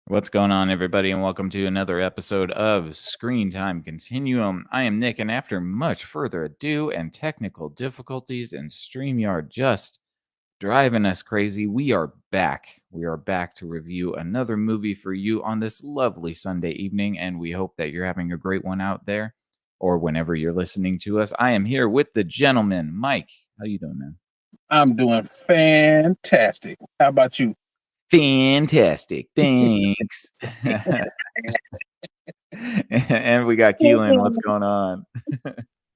What's going on, everybody, and welcome to another episode of Screen Time Continuum. I am Nick, and after much further ado and technical difficulties and StreamYard just driving us crazy, we are back. We are back to review another movie for you on this lovely Sunday evening, and we hope that you're having a great one out there or whenever you're listening to us. I am here with the gentleman, Mike. How you doing, man? I'm doing fantastic. How about you? Fantastic. Thanks. And we got Keelan. What's going on?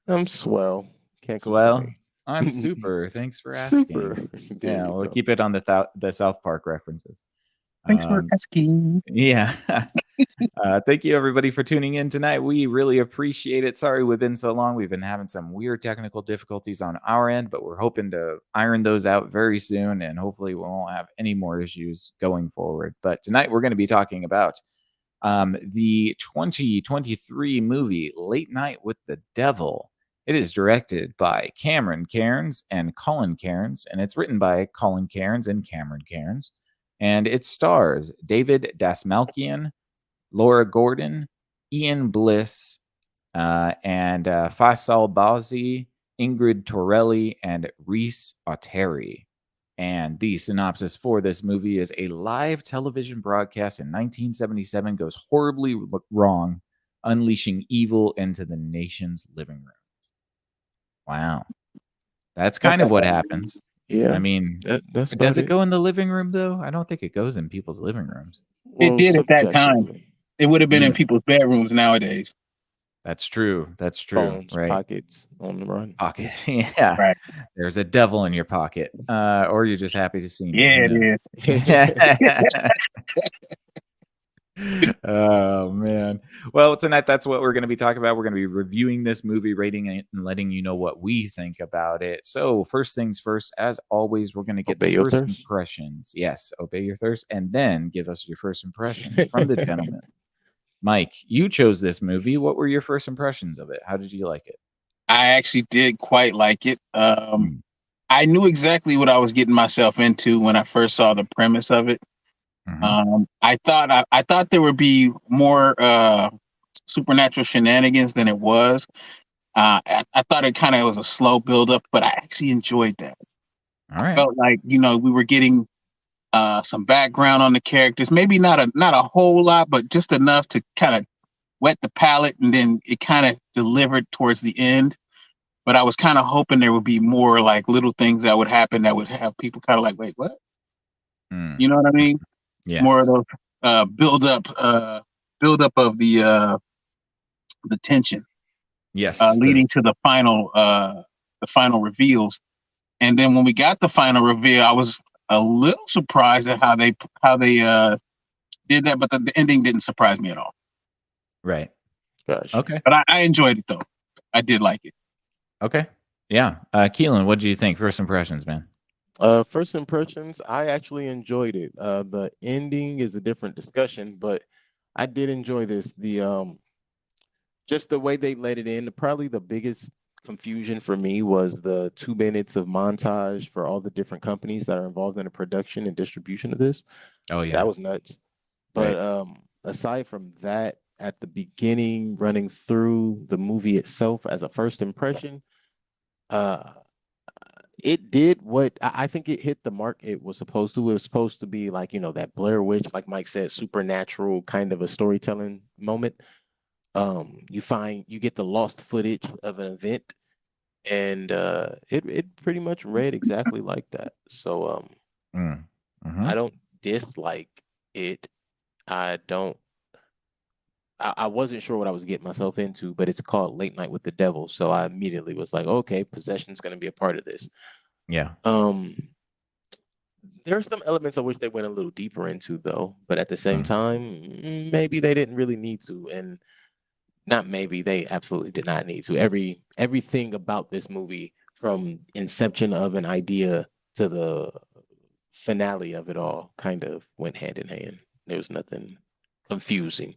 I'm swell. Can't Swell. complain. I'm super. Thanks for Super. asking. There Yeah, you we'll go. keep it on the South Park references. Thanks for Um, asking. yeah. Thank you, everybody, for tuning in tonight. We really appreciate it. Sorry we've been so long. We've been having some weird technical difficulties on our end, but we're hoping to iron those out very soon, and hopefully we won't have any more issues going forward. But tonight we're going to be talking about the 2023 movie Late Night with the Devil. It is directed by Cameron Cairns and Colin Cairns, and it's written by Colin Cairns and Cameron Cairns. And it stars David Dasmalkian, Laura Gordon, Ian Bliss, and Faisal Bazi, Ingrid Torelli, and Reese Oteri. And the synopsis for this movie is a live television broadcast in 1977 goes horribly wrong, unleashing evil into the nation's living room. Wow. That's kind of what happens. Yeah. I mean, that's does about it go in the living room, though? I don't think it goes in people's living rooms. It Well, did at that time. subjectively. It would have been in Mm. people's bedrooms nowadays. That's true. That's true. Phones, Right. pockets on the run. Pocket. Yeah. Right. There's a devil in your pocket. Or you're just happy to see me. Yeah, Who knows? it is. Oh man. Well, tonight that's what we're going to be talking about. We're going to be reviewing this movie, rating it, and letting you know what we think about it. So, first things first, as always, we're going to get Obey the your first thirst. impressions. Yes, obey your thirst, and then give us your first impressions from the gentleman. Mike, you chose this movie. What were your first impressions of it? How did you like it? I actually did quite like it. Mm. I knew exactly what I was getting myself into when I first saw the premise of it. Mhm. I thought there would be more supernatural shenanigans than it was. I thought it kind of was a slow build up, but I actually enjoyed that. All I right. felt like we were getting some background on the characters, maybe not a whole lot, but just enough to kind of wet the palate, and then it kind of delivered towards the end. But I was kind of hoping there would be more like little things that would happen that would have people kind of like, wait, what? Mm. You know what I mean? Yes. More of those build up of the tension, Yes. leading to the final reveals. And then when we got the final reveal, I was a little surprised at how they did that, but the ending didn't surprise me at all. Right. Gosh. Okay. But I enjoyed it though. I did like it. Okay. Yeah. Keelan, what did you think? First impressions, man. First impressions, I actually enjoyed it. The ending is a different discussion, but I did enjoy this. The just the way they let it in. Probably the biggest confusion for me was the 2 minutes of montage for all the different companies that are involved in the production and distribution of this. Oh yeah. That was nuts. But Right. aside from that, at the beginning, running through the movie itself as a first impression, uh, it did what I think it hit the mark it was supposed to. It was supposed to be like, that Blair Witch, like Mike said, supernatural kind of a storytelling moment. You get the lost footage of an event, and it pretty much read exactly like that. So Mm. I Mhm. don't dislike it. I don't I wasn't sure what I was getting myself into, but it's called Late Night with the Devil. So I immediately was like, okay, possession's going to be a part of this. Yeah. Um, there are some elements I wish they went a little deeper into, though. But at the same Mm. time, maybe they didn't really need to. And not maybe, they absolutely did not need to. Everything about this movie, from inception of an idea to the finale of it all, kind of went hand in hand. There was nothing confusing.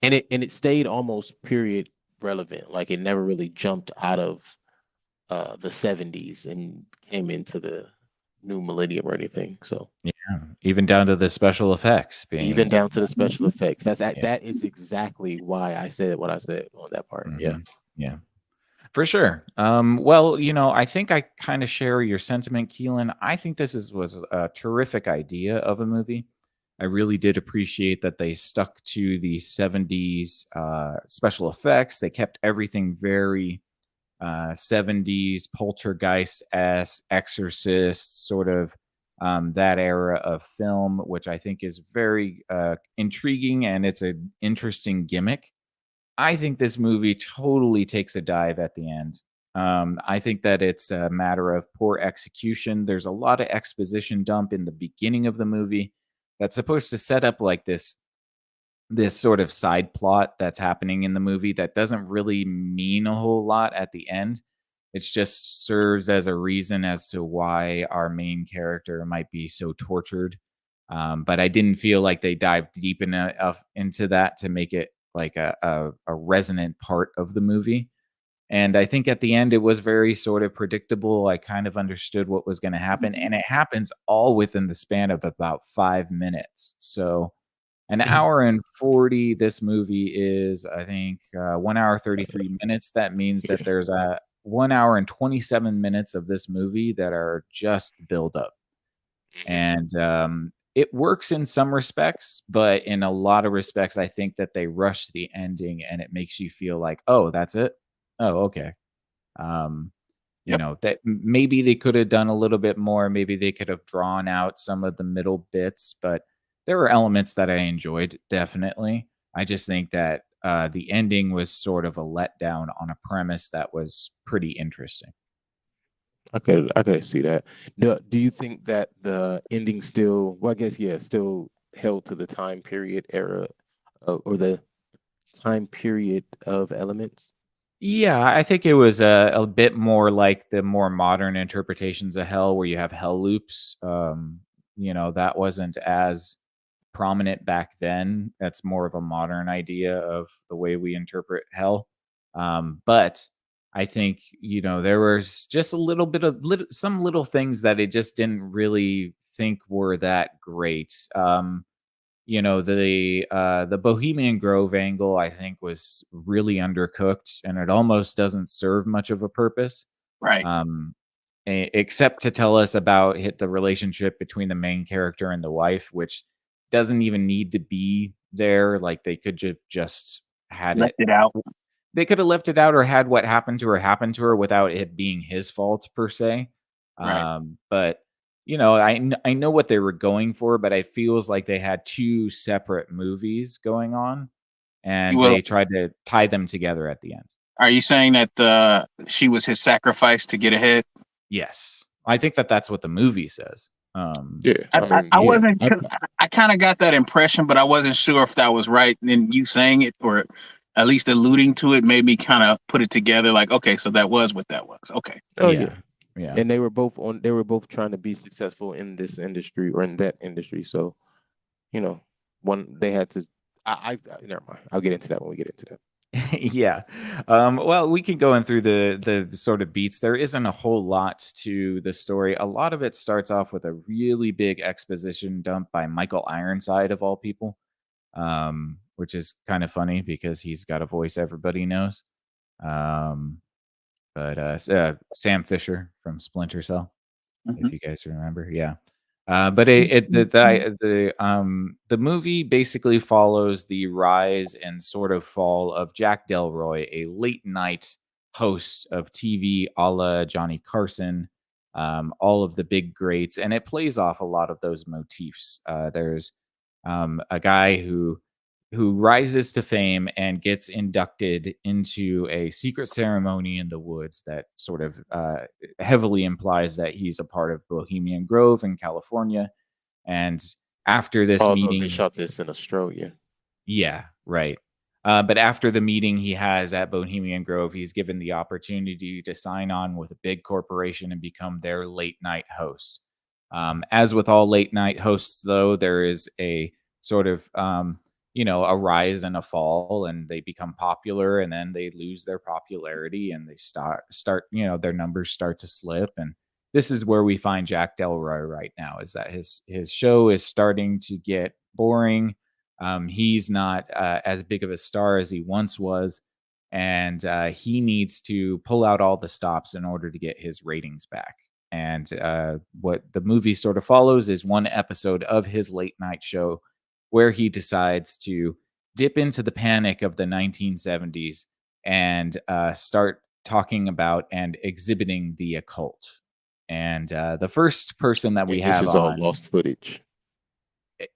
And it stayed almost period relevant. Like it never really jumped out of the 70s and came into new millennium or anything. So Yeah, even down to the special effects even being. down to the special effects, Yeah. that is exactly why I said what I said on that part. Yeah. Yeah. For sure. Well, I think I kind of share your sentiment, Keelan. I think was a terrific idea of a movie. I really did appreciate that they stuck to the 70s special effects. They kept everything very 70s poltergeist esque, exorcist, sort of that era of film, which I think is very intriguing and it's an interesting gimmick. I think this movie totally takes a dive at the end. I think that it's a matter of poor execution. There's a lot of exposition dump in the beginning of the movie that's supposed to set up like this sort of side plot that's happening in the movie that doesn't really mean a whole lot at the end. It just serves as a reason as to why our main character might be so tortured. But I didn't feel like they dived deep enough into that to make it like a resonant part of the movie. And I think at the end, it was very sort of predictable. I kind of understood what was going to happen. And it happens all within the span of about 5 minutes. So, an hour and 40, this movie is, I think, 1 hour, 33 minutes. That means that there's a 1 hour and 27 minutes of this movie that are just build up. And, it works in some respects, but in a lot of respects, I think that they rush the ending and it makes you feel like, "Oh, that's it? Oh, okay." Um, Yep. that maybe they could have done a little bit more. Maybe they could have drawn out some of the middle bits, but there were elements that I enjoyed, definitely. I just think that the ending was sort of a letdown on a premise that was pretty interesting. I could see that. Do you think that the ending still, well, I guess, yeah, still held to the time period era or the time period of Elements? Yeah, I think it was a bit more like the more modern interpretations of hell where you have hell loops. That wasn't as prominent back then. That's more of a modern idea of the way we interpret hell. But I think, there was just a little bit of some little things that it just didn't really think were that great. The Bohemian Grove angle, I think, was really undercooked, and it almost doesn't serve much of a purpose, Right. um, except to tell us about the relationship between the main character and the wife, which doesn't even need to be there. Like they could just had Left it. it out. They could have left it out or had what happened to her happen to her without it being his fault per se. Right. But I know what they were going for, but it feels like they had two separate movies going on, and Well, they tried to tie them together at the end. are you saying that she was his sacrifice to get ahead? Yes, I think that that's what the movie says. Yeah, I yeah. wasn't. I kind of got that impression, but I wasn't sure if that was right. And then you saying it, or at least alluding to it, made me kind of put it together. Like, okay, so that was what that was. Okay. Oh Yeah, yeah. yeah. And they were both trying to be successful in this industry or in that industry. So, one they had to. Never mind. I'll get into that when we get into that. Yeah. Well, we can go in through the sort of beats. There isn't a whole lot to the story. A lot of it starts off with a really big exposition dump by Michael Ironside of all people, which is kind of funny because he's got a voice everybody knows. Um, but Sam Fisher from Splinter Cell, if Mhm. you guys remember, yeah. But the movie basically follows the rise and sort of fall of Jack Delroy, a late night host of TV a la Johnny Carson, all of the big greats, and it plays off a lot of those motifs. There's a guy who rises to fame and gets inducted into a secret ceremony in the woods that sort of heavily implies that he's a part of Bohemian Grove in California. And after this Although they meeting, shot this in Australia. yeah, right. But after the meeting he has at Bohemian Grove, he's given the opportunity to sign on with a big corporation and become their late night host. As with all late night hosts, though, there is a sort of a rise and a fall, and they become popular, and then they lose their popularity, and they start their numbers start to slip, and this is where we find Jack Delroy right now, is that his show is starting to get boring. He's not as big of a star as he once was, and he needs to pull out all the stops in order to get his ratings back. And what the movie sort of follows is one episode of his late night show where he decides to dip into the panic of the 1970s and start talking about and exhibiting the occult. And the first person that we And have this is all on, lost footage.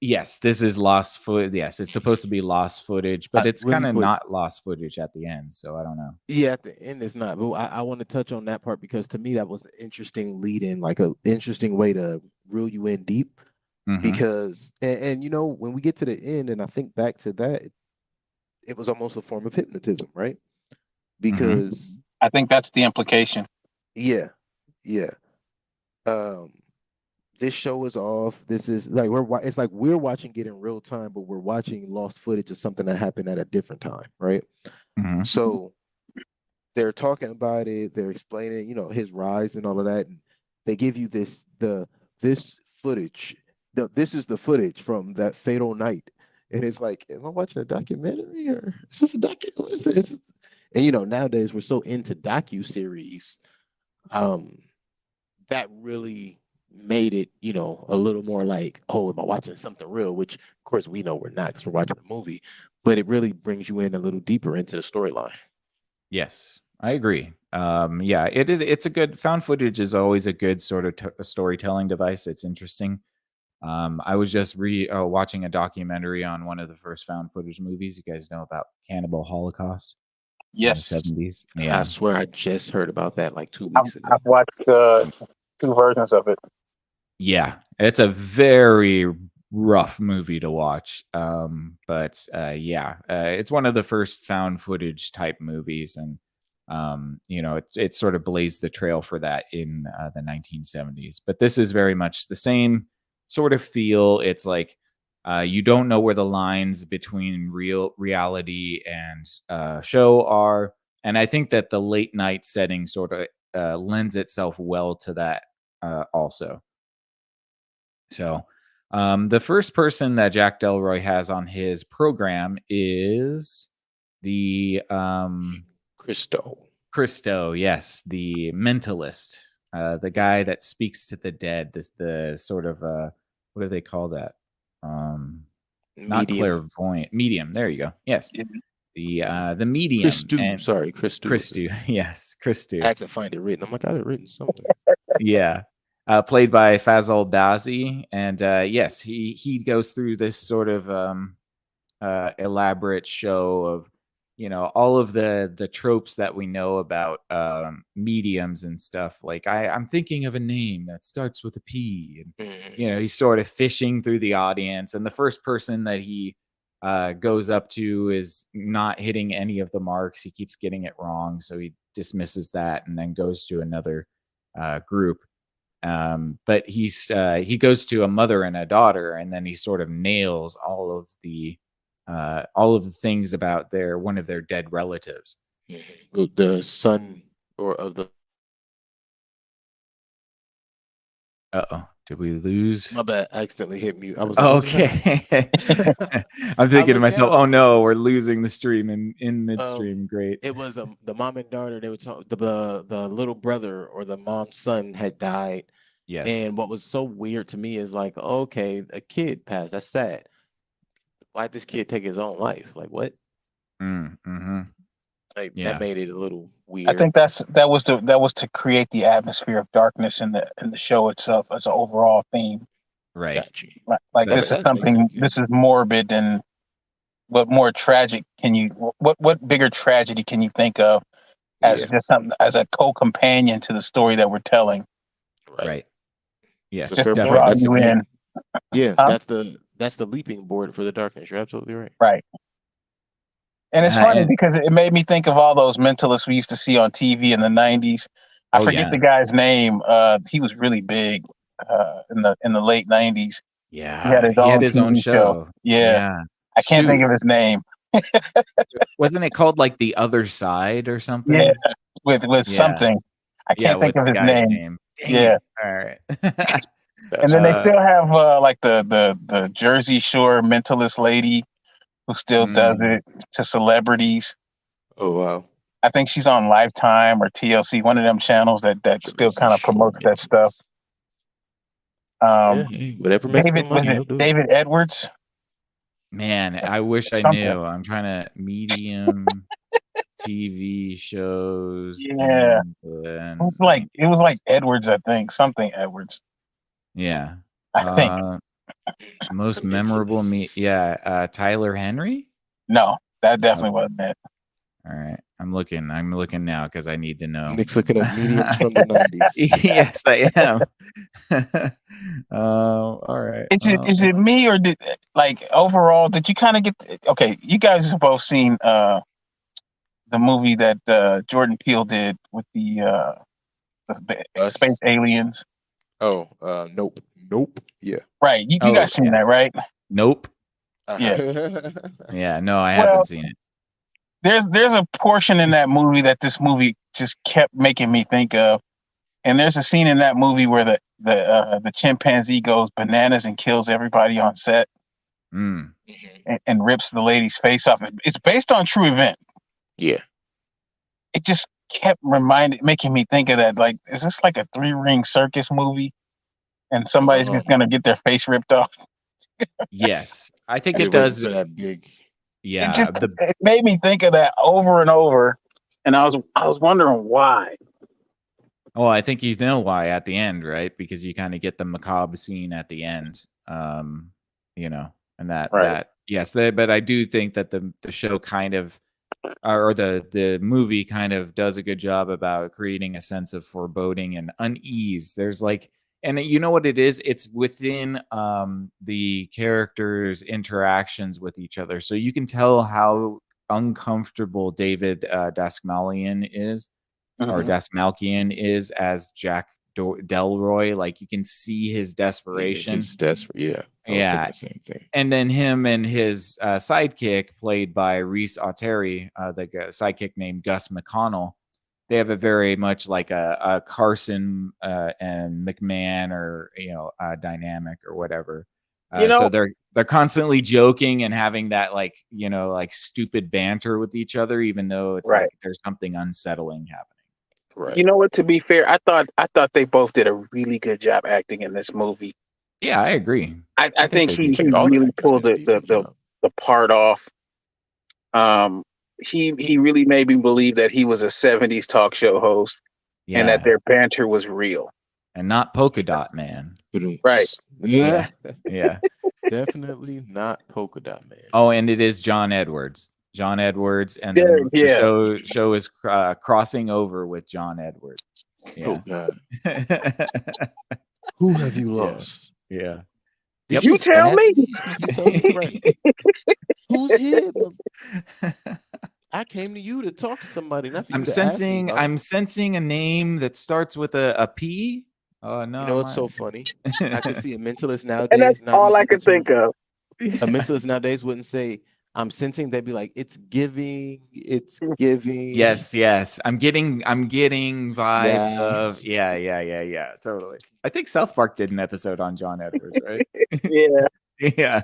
yes, this is lost footage. Yes, it's supposed to be lost footage, but it's Really kind of quick. not lost footage at the end. So I don't know. Yeah, at the end it's not. But I want to touch on that part because to me that was an interesting lead in, like an interesting way to reel you in deep. Mhm. Because and you know, when we get to the end and I think back to that, it was almost a form of hypnotism, right? Because I think that's the implication. yeah, yeah. This show is off. This is like it's like we're watching it in real time, but we're watching lost footage of something that happened at a different time, right? Mhm. So they're talking about it, they're explaining, you know, his rise and all of that, and they give you this footage. This is the footage from that fatal night, and it's like, am I watching a documentary or is this a documentary? What is this? And you know, nowadays we're so into docu-series, that really made it, you know, a little more like, oh, am I watching something real? Which, of course, we know we're not because we're watching a movie, but it really brings you in a little deeper into the storyline. Yes, I agree. Yeah, it is. It's a good found footage is always a good sort of storytelling device. It's interesting. I was just watching a documentary on one of the first found footage movies. You guys know about Cannibal Holocaust in the Yes, 70s? I Yeah. swear I just heard about that like 2 weeks ago. I've watched 2 versions of it. Yeah, it's a very rough movie to watch. But yeah, it's one of the first found footage type movies, and you know, it sort of blazed the trail for that in the 1970s. But this is very much the same sort of feel. It's like you don't know where the lines between reality and show are, and I think that the late night setting sort of lends itself well to that also. So, the first person that Jack Delroy has on his program is the Christo, yes, the mentalist, the guy that speaks to the dead. The sort of what do they call that? Not Medium. clairvoyant, medium. There you go. Yes, Yeah. the medium. Christou. Yes, Christou. I had to find it written. I'm like, I got it written somewhere. Yeah. Played by Fazal Bazi, and yes, he goes through this sort of elaborate show of, you know, all of the tropes that we know about mediums and stuff. Like I'm thinking of a name that starts with a P, and you know, he's sort of fishing through the audience, and the first person that he goes up to is not hitting any of the marks. He keeps getting it wrong, so he dismisses that and then goes to another group. But he goes to a mother and a daughter, and then he sort of nails all of the things about one of their dead relatives. The son or of the. Uh-oh, did we lose? My bad, I accidentally hit mute. I was like, okay. I'm thinking to looked myself, down. oh no, we're losing the stream in midstream. Great. It was the mom and daughter. They were talking. The little brother or the mom's son had died. Yes. And what was so weird to me is like, okay, a kid passed. That's sad. Why'd this kid take his own life? Like what? Mm-hmm. Like Yeah. that made it a little weird. I think that was to create the atmosphere of darkness in the show itself as an overall theme. Right. Got you. Like That this is makes something. sense, yeah. This is morbid, and what more tragic can you? What bigger tragedy can you think of as Yeah. just something as a co-companion to the story that we're telling? Right. Yes. It's a fair point. Draw That's you in. Yeah, Huh? that's the leaping board for the darkness. You're absolutely right. Right. And it's funny and- because it made me think of all those mentalists we used to see on TV in the 90s. I Oh, forget yeah. the guy's name. He was really big in the late 90s. Yeah. He had his own own TV show. show. Yeah. I can't think of his name. Wasn't it called like The Other Side or something? Yeah, with Yeah. something. I can't think with of the his guy's name. Dang Yeah. it. All right. And then they Uh, still have like the Jersey Shore mentalist lady who still does mm, it to celebrities. Oh wow. I think she's on Lifetime or TLC, one of them channels that still Jersey kind of Shore promotes that stuff. Mentalists. Yeah, hey, whatever makes them Was money, it they'll do it. David Edwards? man, I wish I Something. knew. I'm trying to medium TV shows Yeah. England. It was like Edwards, I think. Something Edwards. Yeah. I think. Most The memorable Mentalists. Tyler Henry. No, that definitely Okay. wasn't it. All right. I'm looking now because I need to know. Nick's looking up mediums from the 90s. Yes, I am. All right. Is it me or did like overall did you kind of get okay, you guys have both seen the movie that Jordan Peele did with the Us? space aliens. Oh, nope. Nope. Yeah. Right. You Oh, guys seen yeah. that, right? Nope. Yeah. Yeah, no, I Well, haven't seen it. There's a portion in that movie that this movie just kept making me think of. And there's a scene in that movie where the chimpanzee goes bananas and kills everybody on set Mm. and rips the lady's face off. It's based on true event. Yeah. It just kept making me think of that. Like, is this like a 3-ring circus movie? And somebody's just gonna get their face ripped off. Yes, I think You're it does. waiting for that big. Yeah, It made me think of that over and over. And I was wondering why. well, I think you know why at the end, right? Because you kind of get the macabre scene at the end, you know, and that yes, but I do think that the show kind of, or the movie kind of does a good job about creating a sense of foreboding and unease. There's like, and you know what it is? It's within the characters' interactions with each other, so you can tell how uncomfortable David Dasmalkian is. Or Dasmalkian is as Jack Delroy. Like you can see his desperation. He's desperate. Yeah. I was thinking the same thing. And then him and his sidekick, played by Reese Oteri, the sidekick named Gus McConnell, they have a very much like a Carson and McMahon or dynamic or whatever. So they're constantly joking and having that like stupid banter with each other, even though it's like there's something unsettling happening. Right. You know what? To be fair, I thought they both did a really good job acting in this movie. Yeah, I agree. I think he really pulled the part off. He really made me believe that he was a 70s talk show host and that their banter was real. And not Polka Dot Man. Right. Yeah. Yeah. Definitely not Polka Dot Man. Oh, and it is John Edwards. John Edwards, and the show is crossing over with John Edwards. Yeah. Oh God. Who have you lost? Yeah. Did you tell me? You told me, right. Who's here? I came to you to talk to somebody. Not for you I'm sensing a name that starts with a P. Oh no. You know, it's so funny. I could see a mentalist nowadays. And that's all I could think of. A mentalist nowadays wouldn't say, I'm sensing. They'd be like, it's giving. Yes. I'm getting vibes of yeah. Totally. I think South Park did an episode on John Edwards, right? Yeah. Yeah.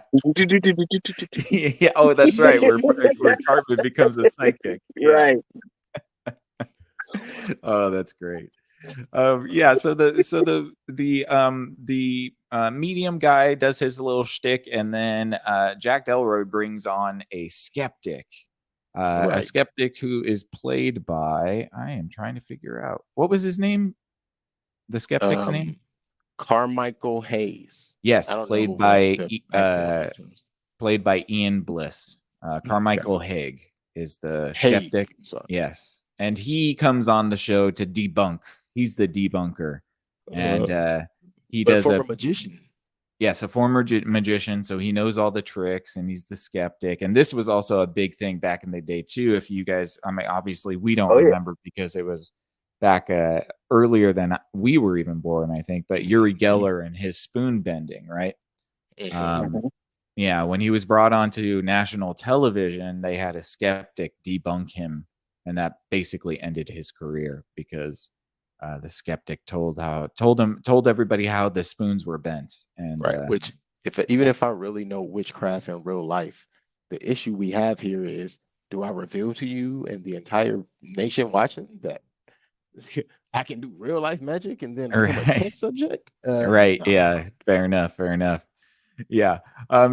Yeah. Oh, that's right. Where Cartman becomes a psychic. Right. Oh, that's great. Yeah. So the medium guy does his little shtick, and then Jack Delroy brings on a skeptic. A skeptic who is played by, I am trying to figure out, what was his name? The skeptic's name? Carmichael Hayes. Yes, played by Ian Bliss. Carmichael Haig is the skeptic. Yes, and he comes on the show to debunk. He's the debunker, and he does a magician. Yes, a former magician, so he knows all the tricks, and he's the skeptic. And this was also a big thing back in the day too. If you guys, I mean, obviously we don't remember because it was back earlier than we were even born, I think. But Uri Geller and his spoon bending, right? Yeah, when he was brought onto national television, they had a skeptic debunk him, and that basically ended his career because the skeptic told everybody how the spoons were bent, and Right. Which, even if I really know witchcraft in real life, the issue we have here is, do I reveal to you and the entire nation watching that I can do real life magic and then become a right, test subject? right, No. yeah, fair enough, yeah.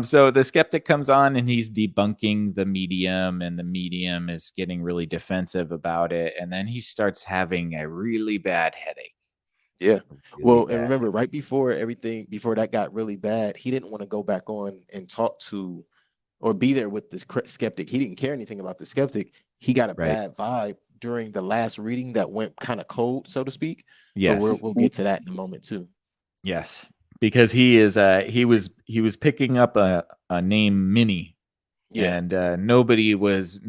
So the skeptic comes on and he's debunking the medium, and the medium is getting really defensive about it, and then he starts having a really bad headache. Yeah. Really Well, and bad. remember, right before before that got really bad, he didn't want to go back on and talk to or be there with this skeptic. He didn't care anything about the skeptic. He got a Right. bad vibe during the last reading that went kind of cold, so to speak. But Yes. we'll get to that in a moment too. Yes, because he was picking up a name Minnie. Yeah. And nobody was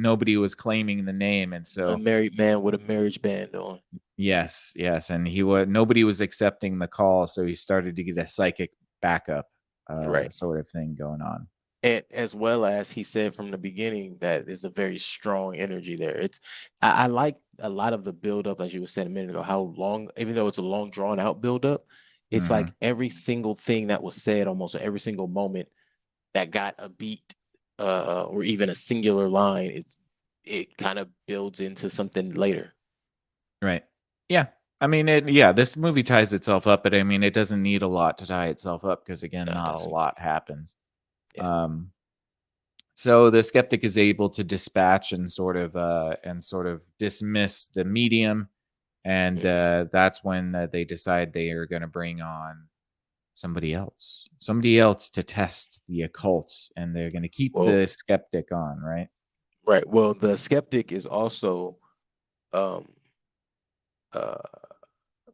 claiming the name, and A so married man with a marriage band on. yes, and nobody was accepting the call, so he started to get a psychic backup Right. sort of thing going on. And as well as he said from the beginning that there's a very strong energy there. I like a lot of the buildup, as you were saying a minute ago, how long, even though it's a long drawn out buildup, it's like every single thing that was said, almost every single moment that got a beat or even a singular line, it kind of builds into something later. Right. Yeah. I mean, this movie ties itself up, but I mean, it doesn't need a lot to tie itself up because, again, No, it not a doesn't. lot happens. Yeah. So the skeptic is able to dispatch and sort of dismiss the medium, and that's when they decide they are going to bring on somebody else to test the occult, and they're going to keep the skeptic on, right? Right. Well, the skeptic is also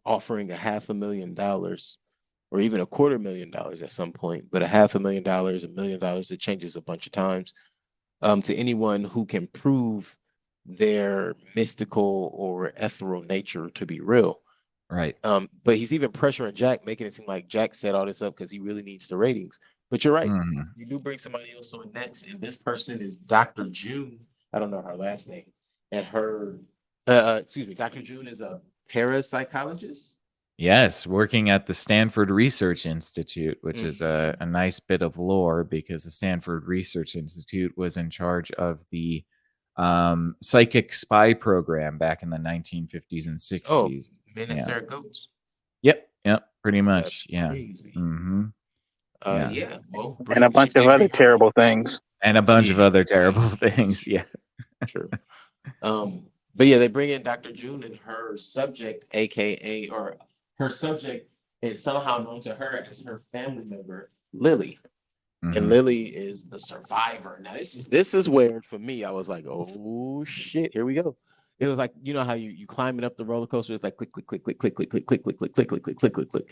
offering $500,000 or even $250,000 at some point, but $500,000, $1 million, it changes a bunch of times, to anyone who can prove their mystical or ethereal nature to be real. Right. But he's even pressuring Jack, making it seem like Jack set all this up because he really needs the ratings. But you're right. You do bring somebody else on next, and this person is Dr. June. I don't know her last name. And her, Dr. June is a parapsychologist. Yes, working at the Stanford Research Institute, which is a nice bit of lore, because the Stanford Research Institute was in charge of the psychic spy program back in the 1950s and 60s. Oh, Minister of Goats. Yep, pretty much. That's yeah. crazy. Yeah. Well, and a bunch of other terrible things. And a bunch of other terrible things. Yeah. True. But yeah, they bring in Dr. June and her subject, aka, or her subject is somehow known to her as her family member, Lily. And Lily is the survivor. Now this is where for me I was like, oh shit, here we go. It was like, you know how you climbing up the roller coaster, it's like click, click, click, click, click, click, click, click, click, click, click, click, click, click, click, click.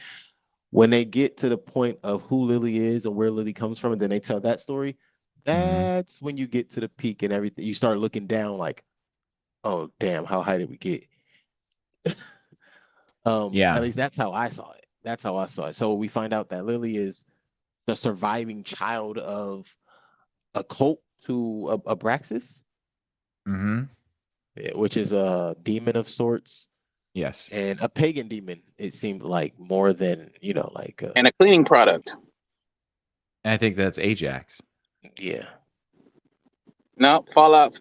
When they get to the point of who Lily is and where Lily comes from, and then they tell that story, that's when you get to the peak and everything. You start looking down like, oh damn, how high did we get? At least that's how I saw it. So we find out that Lily is the surviving child of a cult to Abraxas, which is a demon of sorts. Yes. And a pagan demon, it seemed like, more than, like and a cleaning product. I think that's Ajax. Yeah. No, Fallout.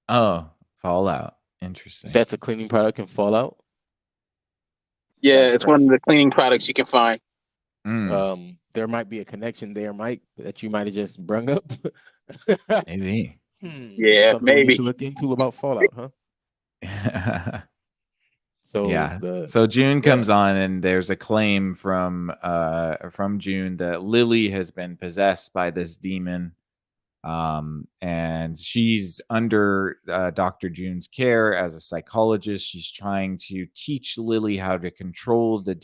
Oh, Fallout. Interesting. That's a cleaning product in Fallout? Yeah, it's one of the cleaning products you can find. There might be a connection there, Mike, that you might have just brung up. Maybe. Yeah, something maybe. we need to look into about Fallout, huh? So June comes on, and there's a claim from June that Lily has been possessed by this demon, and she's under Dr. June's care as a psychologist. She's trying to teach Lily how to control the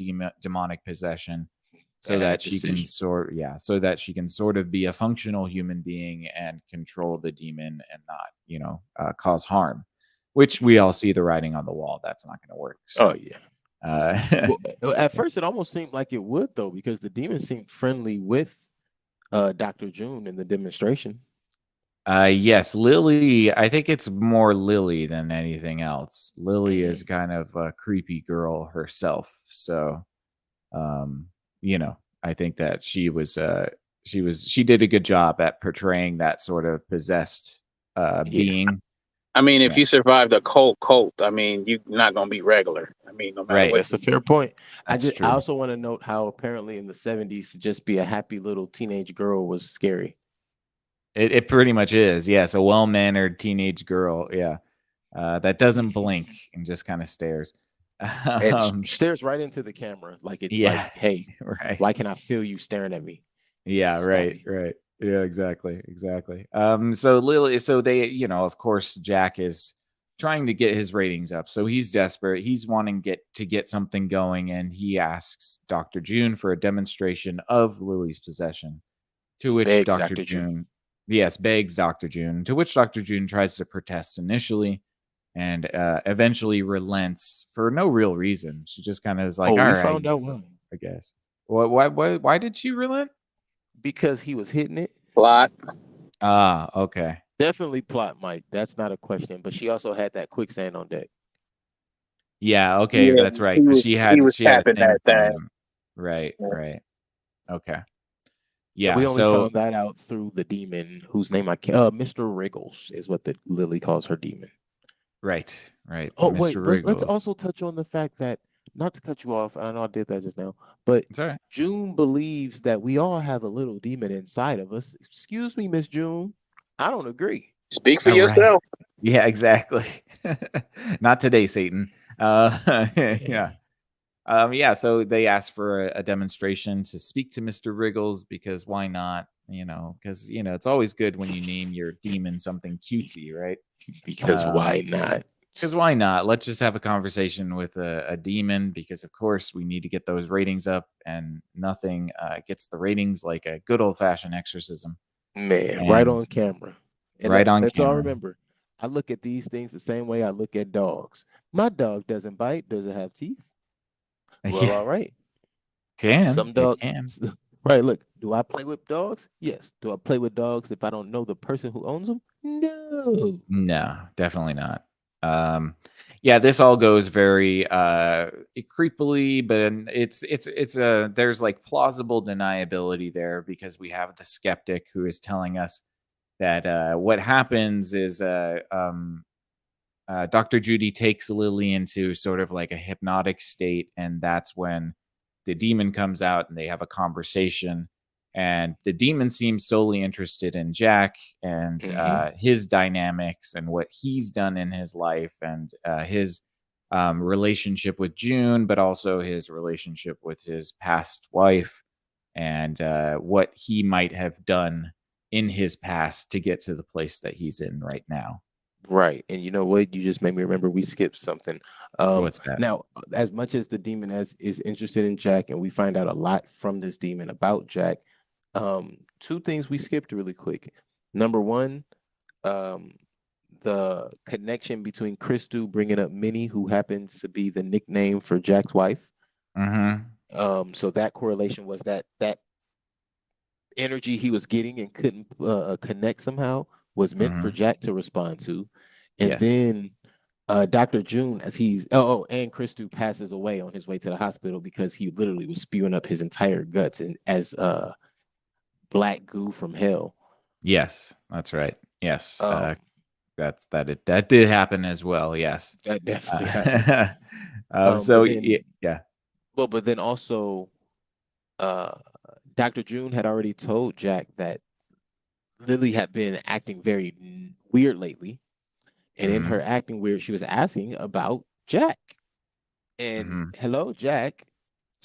demonic possession, so that she can sort of be a functional human being and control the demon and not, cause harm. Which we all see the writing on the wall. That's not going to work. So. Oh yeah. Well, at first, it almost seemed like it would, though, because the demon seemed friendly with Dr. June in the demonstration. Yes, Lily. I think it's more Lily than anything else. Lily Mhm. is kind of a creepy girl herself. So, um, I think that she did a good job at portraying that sort of possessed Yeah. being. I mean, if Yeah, you survived a cult, I mean, you're not gonna be regular. I mean, no matter right. what. That's a fair point. That's I true. also want to note how apparently in the 70s to just be a happy little teenage girl was scary. It pretty much is. Yes, a well-mannered teenage girl. Yeah, that doesn't blink and just kind of stares. And Um, stares right into the camera like, yeah, hey, why right. can I feel you staring at me? Yeah, Stop right, it. right. Yeah, exactly, exactly. So they, of course, Jack is trying to get his ratings up. So he's desperate. He's wanting to get something going, and he asks Dr. June for a demonstration of Lily's possession. To which Begs Dr. Dr. June. June, yes, begs Dr. June. To which Dr. June tries to protest initially, and eventually relents for no real reason. She just kind of is like, Oh, "All we right, found out why. I guess." Why did she relent? Because he was hitting it. Plot. Ah, okay. Definitely plot, Mike. That's not a question. But she also had that quicksand on deck. Yeah, okay, Yeah, that's right. he 'Cause was he was she had a tapping thing that for thing. him. Right, Yeah. right. Okay. And we Yeah, only so found that out through the demon whose name I can't. Mr. Wriggles is what the Lily calls her demon. right, right. Oh Mr. wait, let's Wriggles. also touch on the fact that, not to cut you off, I know I did that just now, but It's all right. June believes that we all have a little demon inside of us. Excuse me, Miss June. I don't agree. Speak for All right. yourself. Yeah, exactly. Not today, Satan. Yeah. Man, Yeah, so they asked for a demonstration to speak to Mr. Wriggles because why not? Because it's always good when you name your demon something cutesy, right? because why Um, not? because why not? Let's just have a conversation with a demon because, of course, we need to get those ratings up, and nothing gets the ratings like a good old fashioned exorcism. Man, right And on camera. And right on let's all camera. remember, I look at these things the same way I look at dogs. My dog doesn't bite. Does it have teeth? Well, Yeah, all right. can Some it dog, can? right? Look, do I play with dogs? Yes. Do I play with dogs if I don't know the person who owns them? No. No, definitely not. Yeah, this all goes very creepily, but it's a there's like plausible deniability there because we have the skeptic who is telling us that what happens is Dr. Judy takes Lily into sort of like a hypnotic state, and that's when the demon comes out and they have a conversation. And the demon seems solely interested in Jack and Hmm. his dynamics and what he's done in his life and his relationship with June, but also his relationship with his past wife and what he might have done in his past to get to the place that he's in right now. Right. And you know what? You just made me remember we skipped something. What's that? Now, as much as the demon is interested in Jack, and we find out a lot from this demon about Jack, two things we skipped really quick. Number one, um, the connection between Christu bringing up Minnie, who happens to be the nickname for Jack's wife. Mm-hmm. So that correlation was that energy he was getting and couldn't connect somehow was meant for Mm-hmm. Jack to respond to. And Yes. then Dr. June, as and Christu passes away on his way to the hospital because he literally was spewing up his entire guts and as black goo from hell. Yes, that's right. Yes, Um, that did happen as well. Yes. that definitely happened. Uh, But so then, yeah. but then also, uh, Dr. June had already told Jack that Lily had been acting very weird lately, and in her Hmm. acting weird, she was asking about Jack. And Hmm. hello, Jack,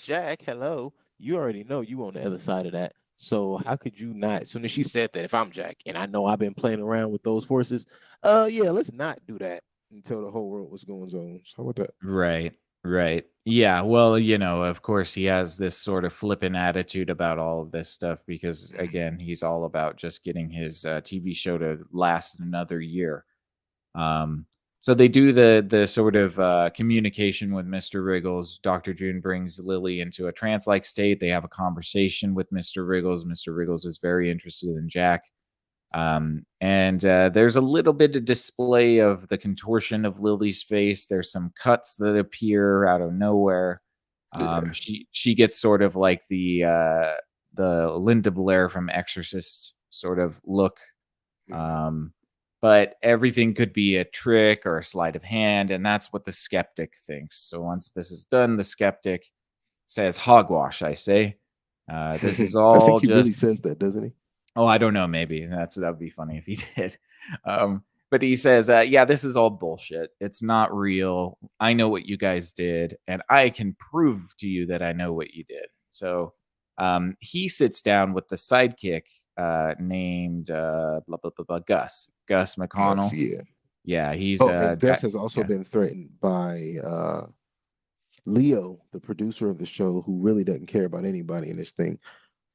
hello. You already know you on the other side of that. So how could you not? As soon as she said that, if I'm Jack and I know I've been playing around with those forces, yeah, let's not do that until the whole world was going on. So how about that? Right. Right. Yeah. Well, of course, he has this sort of flippant attitude about all of this stuff because, again, he's all about just getting his TV show to last another year. Um, so they do the sort of communication with Mr. Wriggles. Dr. June brings Lily into a trance-like state. They have a conversation with Mr. Wriggles. Mr. Wriggles is very interested in Jack. And there's a little bit of display of the contortion of Lily's face. There's some cuts that appear out of nowhere. She gets sort of like the Linda Blair from Exorcist sort of look. But everything could be a trick or a sleight of hand, and that's what the skeptic thinks. So once this is done, the skeptic says, "Hogwash, I say. This is I all think he really just." says that, doesn't he? Oh, I don't know. Maybe that would be funny if he did. But he says, "Yeah, this is all bullshit. It's not real. I know what you guys did, and I can prove to you that I know what you did." So he sits down with the sidekick named blah, blah, blah, blah, Gus McConnell. Yeah. Yeah, he's Oh, and Gus has also yeah. been threatened by Leo, the producer of the show, who really doesn't care about anybody in this thing.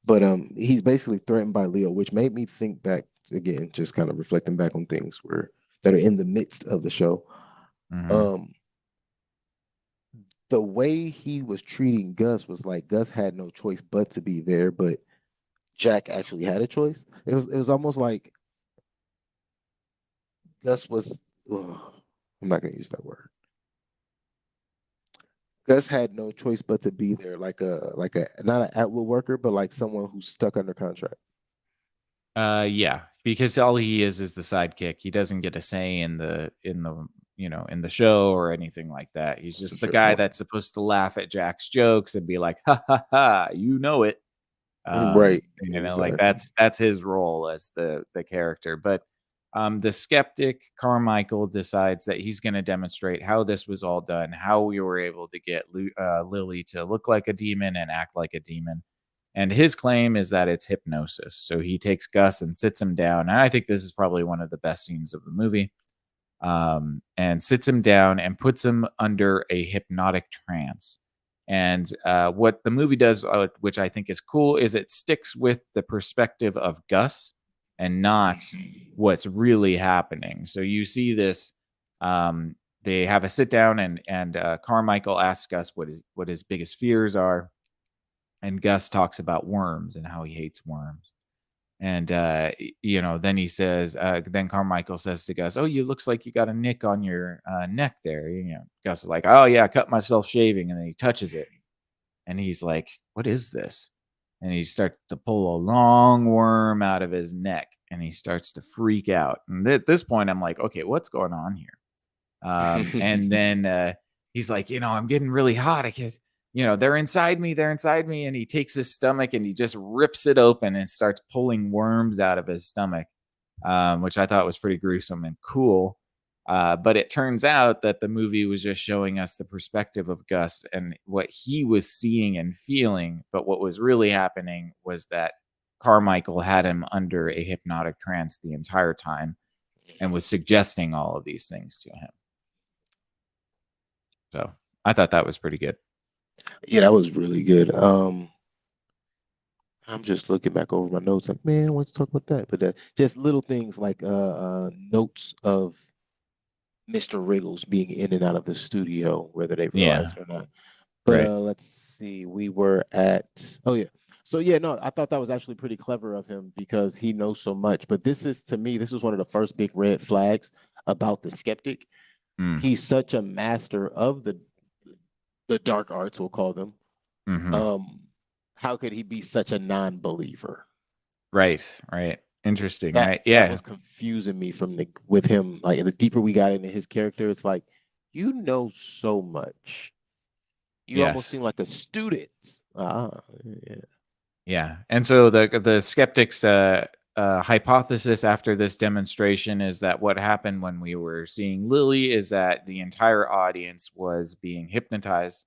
But he's basically threatened by Leo, which made me think back again, just kind of reflecting back on things that are in the midst of the show. Mhm. The way he was treating Gus was like Gus had no choice but to be there, but Jack actually had a choice. It was almost like Gus was. I'm not going to use that word. Gus had no choice but to be there, like a not an at-will worker, but like someone who's stuck under contract. Yeah, because all he is the sidekick. He doesn't get a say in the in the show or anything like that. He's That's a just the fair guy point. that's supposed to laugh at Jack's jokes and be like, "Ha ha ha, you know it." Right. Like Exactly. that's his role as the character. But the skeptic Carmichael decides that he's going to demonstrate how this was all done, how we were able to get Lily to look like a demon and act like a demon. And his claim is that it's hypnosis. So he takes Gus and sits him down. And I think this is probably one of the best scenes of the movie. And sits him down and puts him under a hypnotic trance. And what the movie does, which I think is cool, is it sticks with the perspective of Gus and not what's really happening. So you see this. They have a sit down, and Carmichael asks Gus what his biggest fears are, and Gus talks about worms and how he hates worms. And then he says, then Carmichael says to Gus, "Oh, you looks like you got a nick on your neck there." Gus is like, "Oh yeah, I cut myself shaving," and then he touches it, and he's like, "What is this?" And he starts to pull a long worm out of his neck, and he starts to freak out. And at this point, I'm like, "Okay, what's going on here?" And then he's like, "I'm getting really hot. I guess, they're inside me. They're inside me." And he takes his stomach and he just rips it open and starts pulling worms out of his stomach, which I thought was pretty gruesome and cool. But it turns out that the movie was just showing us the perspective of Gus and what he was seeing and feeling. But what was really happening was that Carmichael had him under a hypnotic trance the entire time and was suggesting all of these things to him. So I thought that was pretty good. Yeah, that was really good. I'm just looking back over my notes, like, man, let's talk about that. But just little things like notes of Mr. Wriggles being in and out of the studio, whether they Yeah. realize it or not. But Right. let's see, we were at so yeah, no, I thought that was actually pretty clever of him because he knows so much. But this is, to me, this was one of the first big red flags about the skeptic. Mm. He's such a master of the dark arts, we'll call them. Mm-hmm. How could he be such a non-believer? Right. Interesting, That right? that Yeah. was confusing me with him. Like, the deeper we got into his character, it's like, you know so much. You almost Yes. seem like a student. Yeah. Yeah. And so the skeptics hypothesis after this demonstration is that what happened when we were seeing Lily is that the entire audience was being hypnotized,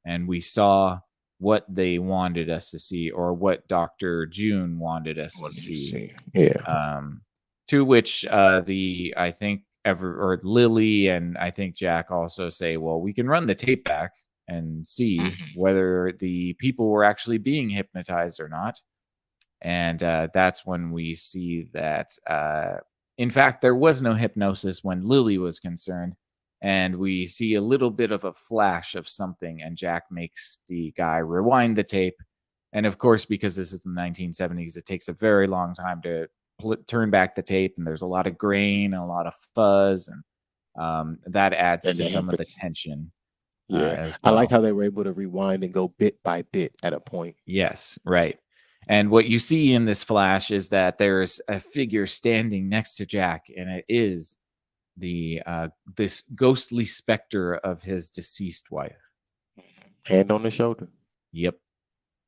and we saw what they wanted us to see, or what Dr. June wanted us to see. Yeah. To which I think Lily and I think Jack also say, well, we can run the tape back and see whether the people were actually being hypnotized or not. And that's when we see that, in fact, there was no hypnosis when Lily was concerned. And we see a little bit of a flash of something, and Jack makes the guy rewind the tape. And of course, because this is the 1970s, it takes a very long time to turn back the tape, and there's a lot of grain and a lot of fuzz, and that adds And to they have some of to, the tension yeah. as I like well. how they were able to rewind and go bit by bit at a point. Yes, right. And what you see in this flash is that there's a figure standing next to Jack, and it is the this ghostly specter of his deceased wife. Hand on the shoulder. Yep.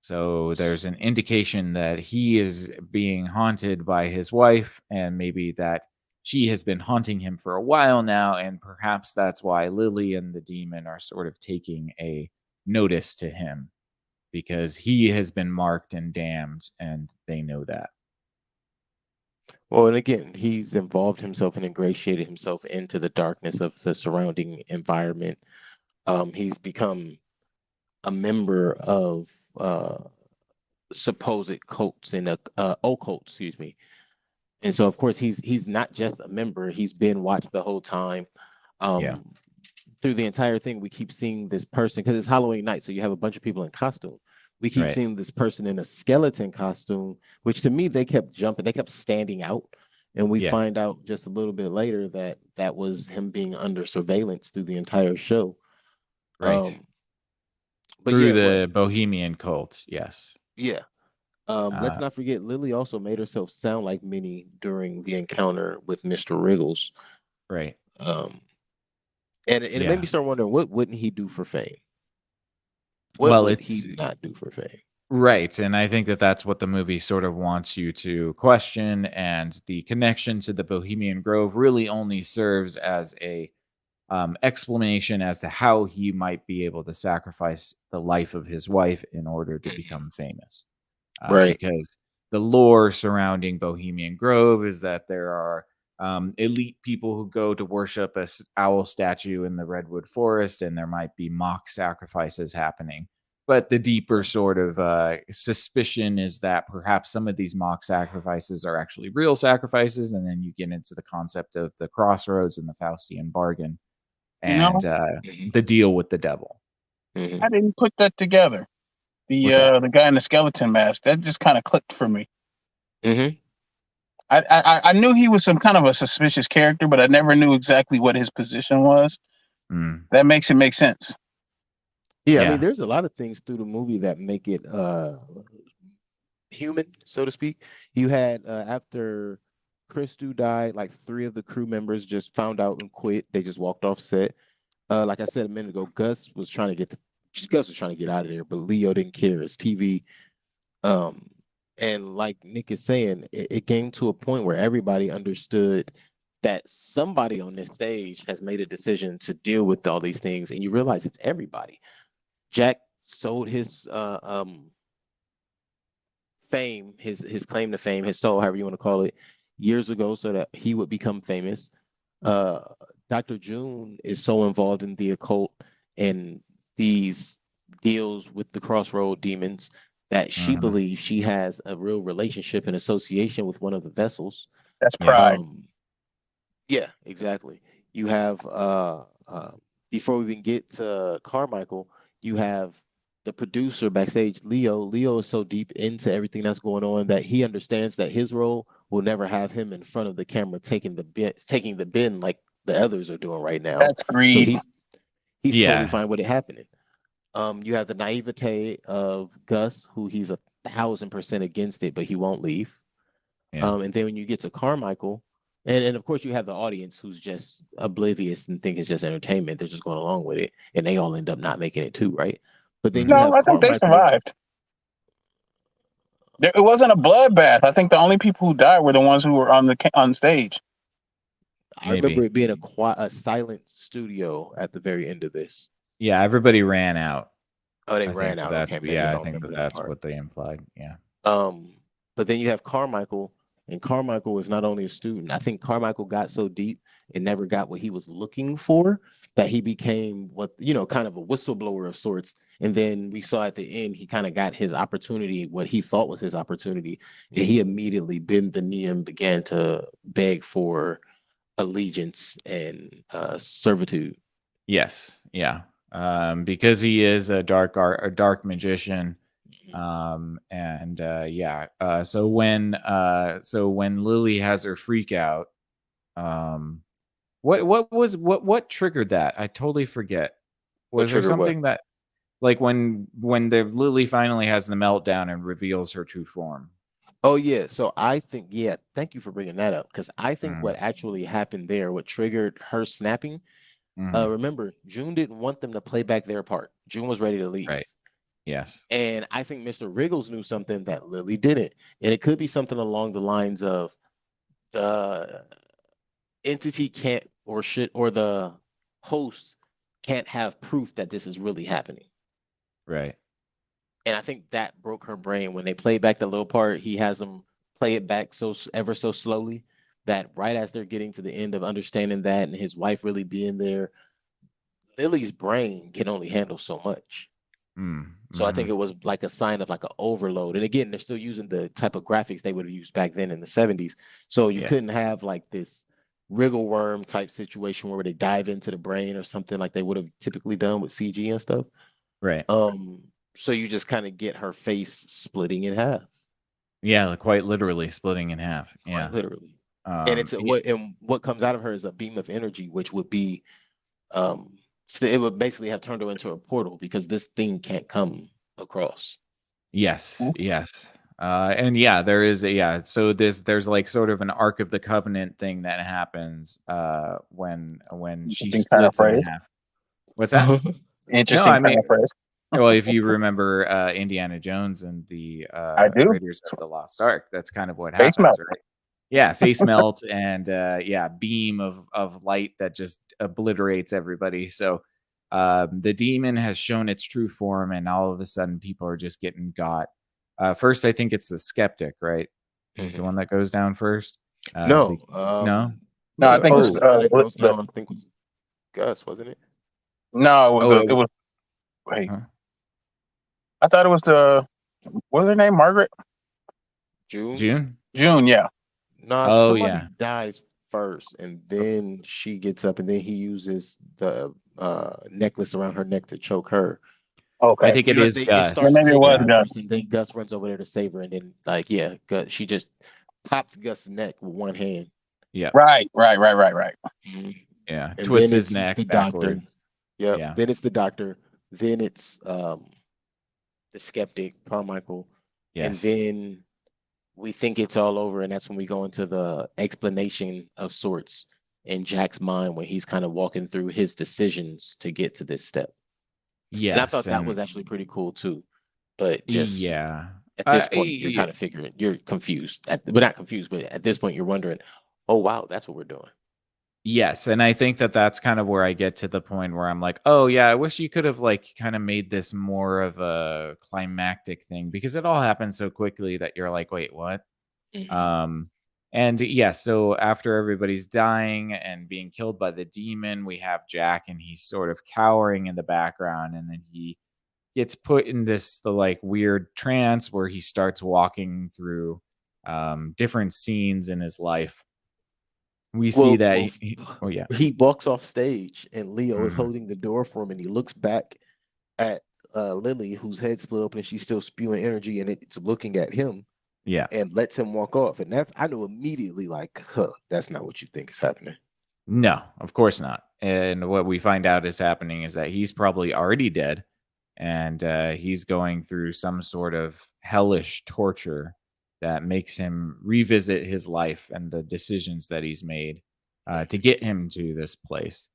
So there's an indication that he is being haunted by his wife, and maybe that she has been haunting him for a while now, and perhaps that's why Lily and the demon are sort of taking a notice to him, because he has been marked and damned, and they know that. Well, and again, he's involved himself and ingratiated himself into the darkness of the surrounding environment. He's become a member of supposed cults and occult, excuse me. And so, of course, he's not just a member; he's been watched the whole time. Yeah. Through the entire thing, we keep seeing this person because it's Halloween night, so you have a bunch of people in costume. We keep Right. seeing this person in a skeleton costume, which to me they kept jumping, they kept standing out, and we Yeah. find out just a little bit later that that was him being under surveillance through the entire show. Right. But Through yeah, the Bohemian cult. Yes. yeah. Let's not forget Lily also made herself sound like Minnie during the encounter with Mr. Wriggles. Right. And it made Yeah. me start wondering, what wouldn't he do for fame? What Well, would it's he not do for fame? right, and I think that that's what the movie sort of wants you to question, and the connection to the Bohemian Grove really only serves as a explanation as to how he might be able to sacrifice the life of his wife in order to become famous. Right. Because the lore surrounding Bohemian Grove is that there are elite people who go to worship a owl statue in the redwood forest, and there might be mock sacrifices happening. But the deeper sort of suspicion is that perhaps some of these mock sacrifices are actually real sacrifices, and then you get into the concept of the crossroads and the Faustian bargain, You know, and the deal with the devil. Mhm. I didn't put that together. What's that? The guy in the skeleton mask, that just kind of clicked for me. Mhm. I knew he was some kind of a suspicious character, but I never knew exactly what his position was. Mm, That makes it make sense. Yeah, I Yeah. mean, there's a lot of things through the movie that make it human, so to speak. You had after Christu died, like 3 of the crew members just found out and quit. They just walked off set. Like I said a minute ago, Gus was trying to get out of there, but Leo didn't care. It's TV. And like Nick is saying, it came to a point where everybody understood that somebody on this stage has made a decision to deal with all these things, and you realize it's everybody. Jack sold his fame, his claim to fame, his soul, however you want to call it, years ago, so that he would become famous. Dr. June is so involved in the occult and these deals with the crossroad demons that she mhm. believes she has a real relationship and association with one of the vessels. That's Yeah. pride. Yeah, exactly. You have before we even get to Carmichael, you have the producer backstage, Leo. Leo is so deep into everything that's going on that he understands that his role will never have him in front of the camera taking the bin like the others are doing right now. That's So greed. he's totally Yeah. fine with it happening. You have the naivete of Gus, who he's 1,000% against it, but he won't leave. Yeah. And then when you get to Carmichael, and of course you have the audience who's just oblivious and think it's just entertainment. They're just going along with it, and they all end up not making it too, right? But then you No, have I think they Carmichael. survived. It wasn't a bloodbath. I think the only people who died were the ones who were on stage. I remember Maybe. it being a silent studio at the very end of this. Yeah, everybody ran out. Oh, they I ran think out. that's Okay, maybe I I don't think remember that that's part. what they implied. Yeah. But then you have Carmichael, and Carmichael is not only a student. I think Carmichael got so deep and never got what he was looking for that he became kind of a whistleblower of sorts. And then we saw at the end he kind of got his opportunity, what he thought was his opportunity, and he immediately bent the knee and began to beg for allegiance and servitude. Yes. Yeah. Because he is a dark magician. So when Lily has her freak out, what triggered that? I totally forget. What Was there triggered what? something that, like, when the Lily finally has the meltdown and reveals her true form? Oh yeah, so I think thank you for bringing that up because I think Mm, what actually happened there, what triggered her snapping. mhm, Remember, June didn't want them to play back their part. June was ready to leave. right. Yes. And I think Mr. Wriggles knew something that Lily didn't. And it could be something along the lines of the entity can't or should or the host can't have proof that this is really happening. Right. And I think that broke her brain when they played back the little part. He has them play it back ever so slowly that right as they're getting to the end of understanding that and his wife really being there, Lily's brain can only handle so much. Mm, So I think mhm. it was like a sign of like an overload. And again, they're still using the type of graphics they would have used back then in the 70s. So you Yes. couldn't have like this wriggle worm type situation where they dive into the brain or something like they would have typically done with CG and stuff. Right. So you just kind of get her face splitting in half, Yeah, like, quite literally splitting in half. quite Yeah. literally. And it's Yeah. what comes out of her is a beam of energy, which would be so it would basically have turned her into a portal because this thing can't come across. Yes, yes. And yeah, there is so there's like sort of an Ark of the Covenant thing that happens when she Interesting splits in paraphrase. half. What's that? No, Interesting I mean, paraphrase. well, if you remember Indiana Jones and the I do. Raiders of the Lost Ark, that's kind of what Face happens, melt. right? Yeah, face melt and beam of light that just obliterates everybody. So the demon has shown its true form, and all of a sudden, people are just getting got. First, I think it's the skeptic, right? He's the Mhm. one that goes down first. No, No. No, I the think first Oh, one that what goes the down, I think was Gus, wasn't it? no, oh, it was wait. huh? I thought it was the what was her name? Margaret? June? June. June, yeah. Nah, Oh somebody yeah, dies first, and then she gets up, and then he uses the necklace around her neck to choke her. I Okay. think it is It Then Gus. starts maybe it taking was Yeah, her Gus. first, and then Gus runs over there to save her, and then she just pops Gus's neck with one hand. yeah, Right. Mhm. yeah. And Twists then his it's neck the doctor. backwards. Yep. Yeah. Then it's the doctor. Then it's the skeptic, Carmichael. And Yes. then we think it's all over, and that's when we go into the explanation of sorts in Jack's mind when he's kind of walking through his decisions to get to this step. And I Yes, thought that and was actually pretty cool too. But just yeah. at this point, you're kind of figuring, you're confused. Well, not confused, but at this point, you're wondering, oh wow, that's what we're doing. Yes, and I think that that's kind of where I get to the point where I'm like, "Oh, yeah, I wish you could have, like, kinda made this more of a climactic thing," because it all happened so quickly that you're like, "Wait, what?" Mhm. Um, and yeah, so after everybody's dying and being killed by the demon, we have Jack, and he's sort of cowering in the background, and then he gets put in the, like, weird trance where he starts walking through, different scenes in his life. We see Well, that well, oh, yeah. he walks off stage, and Leo is Mhm. holding the door for him, and he looks back at Lily, whose head split open, and she's still spewing energy, and it's looking at him, Yeah. and lets him walk off. And that's I knew immediately, like, huh, that's not what you think is happening. No, of course not. And what we find out is happening is that he's probably already dead, and he's going through some sort of hellish torture that makes him revisit his life and the decisions that he's made to get him to this place.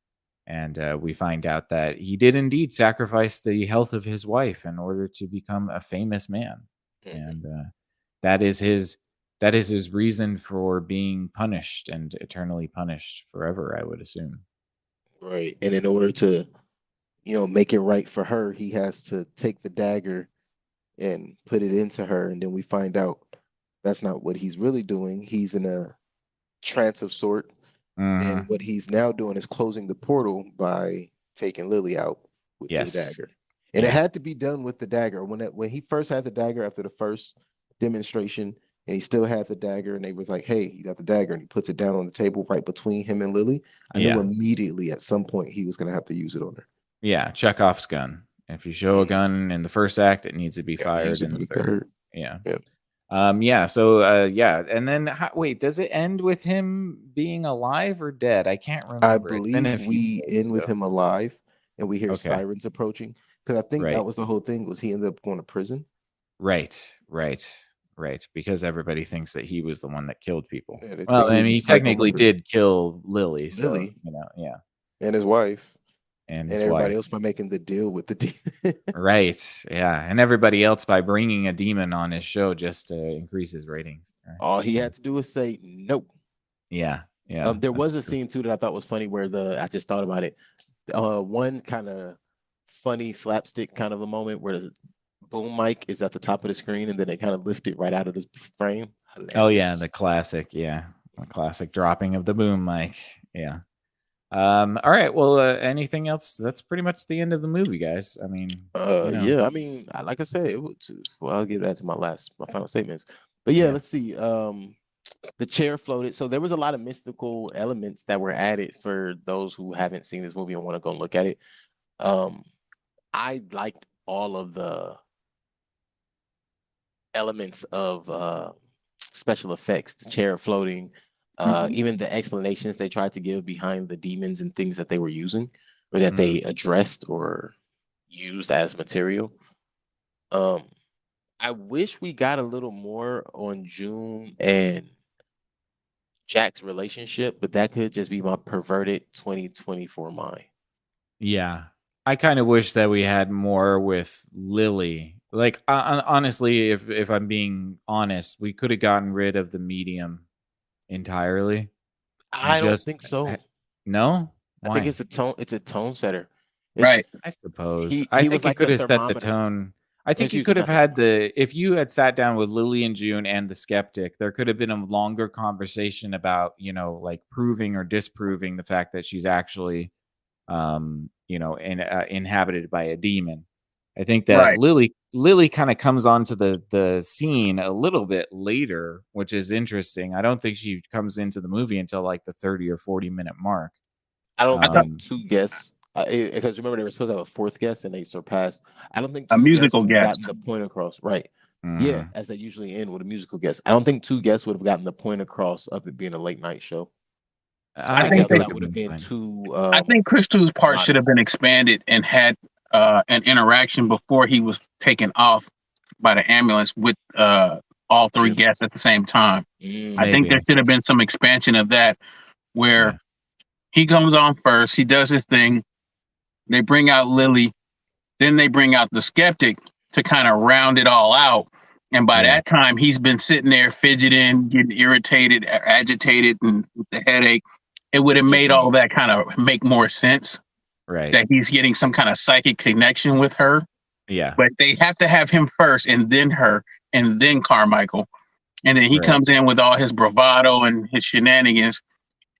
And we find out that he did indeed sacrifice the health of his wife in order to become a famous man. Mhm. And that is his that is his reason for being punished and eternally punished forever, I would assume. Right. And in order to, make it right for her, he has to take the dagger and put it into her. And then we find out that's not what he's really doing. He's in a trance of sort. And Mhm. what he's now doing is closing the portal by taking Lily out with the Yes. dagger. And it Yes. had to be done with the dagger. When he first had the dagger after the first demonstration, and he still had the dagger, and they was like, "Hey, you got the dagger," and he puts it down on the table right between him and Lily. I knew Yeah. immediately at some point he was gonna have to use it on her. Yeah, Chekhov's gun. If you show a gun in the first act, it needs to be fired use it in for the the third. third. Yeah. Yep. Yeah. So, yeah. And then, wait, does it end with him being alive or dead? I can't remember. I It's been a believe few we days, end with so- him alive, and we hear Okay. sirens approaching. Because I think that Right. was the whole thing. Was he ended up going to prison? Right. Because everybody thinks that he was the one that killed people. Yeah, they Well, think he I was mean, he a psycho technically murderer. did kill Lily. So, Lily. yeah. And his wife. And And his everybody wife. else by making the deal with the demon. Right. Yeah. And everybody else by bringing a demon on his show just to increase his ratings. Right? All he had to do was say no. Yeah. Yeah. There was a that's true. scene too that I thought was funny where I just thought about it. One kind of funny slapstick kind of a moment where the boom mic is at the top of the screen and then they kind of lift it right out of the frame. Oh yeah, Hilarious. the classic, the classic dropping of the boom mic. Yeah. All right. Well, anything else? That's pretty much the end of the movie, guys. I mean, Yeah, I mean, like I said, well, I'll give that to my final statements. But yeah, Yeah. let's see. The chair floated. So there was a lot of mystical elements that were added for those who haven't seen this movie and want to go look at it. I liked all of the elements of special effects, the chair floating, even the explanations they tried to give behind the demons and things that they were using or that they addressed or used as material. I wish we got a little more on June and Jack's relationship, but that could just be my perverted 2024 mind. Yeah. I kind of wish that we had more with Lily. Like, honestly, if I'm being honest, we could have gotten rid of the medium entirely. I don't think so. No? I think it's a tone setter. Right. I suppose. He I was think like it could the have set the thermometer. tone. I think you Excuse could me, have not had if you had sat down with Lily and June and the skeptic, there could have been a longer conversation about, like proving or disproving the fact that she's actually, inhabited by a demon. I think that Right. Lily kind of comes onto the scene a little bit later, which is interesting. I don't think she comes into the movie until like the 30 or 40-minute mark. I don't think two guests, because remember they were supposed to have a fourth guest and they surpassed. I don't think A two musical guests would have guest. gotten the point across. Right. Mhm. Yeah, as they usually end with a musical guest. I don't think two guests would have gotten the point across of it being a late night show. I think that would have been too. I think Crystal's part should have been expanded and had an interaction before he was taken off by the ambulance with all three guests at the same time. I think there should have been some expansion of that where he comes on first, he does his thing, they bring out Lily, then they bring out the skeptic to kind of round it all out. And by that time, he's been sitting there fidgeting, getting irritated, agitated, and with the headache. It would have made all that kind of make more sense. Right. That he's getting some kind of psychic connection with her. Yeah. But they have to have him first and then her and then Carmichael. And then he comes in with all his bravado and his shenanigans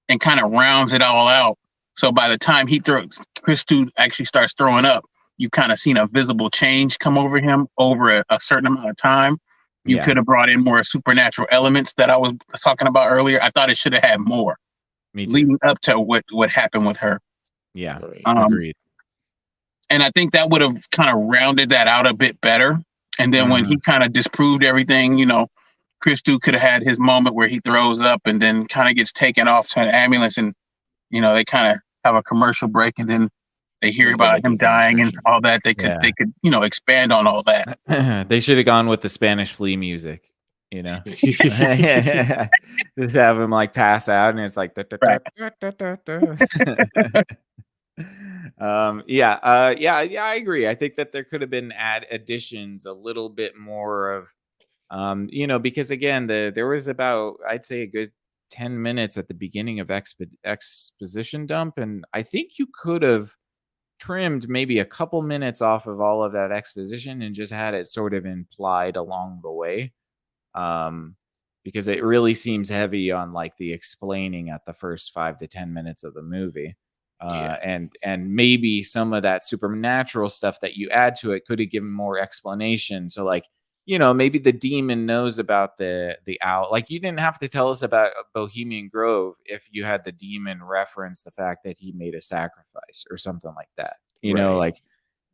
and kind of rounds it all out. So by the time Chris2 actually starts throwing up, you kind of seen a visible change come over him over a certain amount of time. You could have brought in more supernatural elements that I was talking about earlier. I thought it should have had more. Me too. Leading up to what happened with her. Yeah, agreed. And I think that would have kind of rounded that out a bit better. And then when he kind of disproved everything, Chris2 could have had his moment where he throws up and then kind of gets taken off to an ambulance and, they kind of have a commercial break and then they hear about him dying and all that. They could, expand on all that. They should have gone with the Spanish flea music, just have him like pass out and it's like, I agree. I think that there could have been additions a little bit more of, because again, there was about, I'd say a good 10 minutes at the beginning of exposition dump. And I think you could have trimmed maybe a couple minutes off of all of that exposition and just had it sort of implied along the way. Because it really seems heavy on like the explaining at the first 5 to 10 minutes of the movie. And maybe some of that supernatural stuff that you add to it could have given more explanation. So like, maybe the demon knows about the owl. Like you didn't have to tell us about Bohemian Grove if you had the demon reference the fact that he made a sacrifice or something like that. Like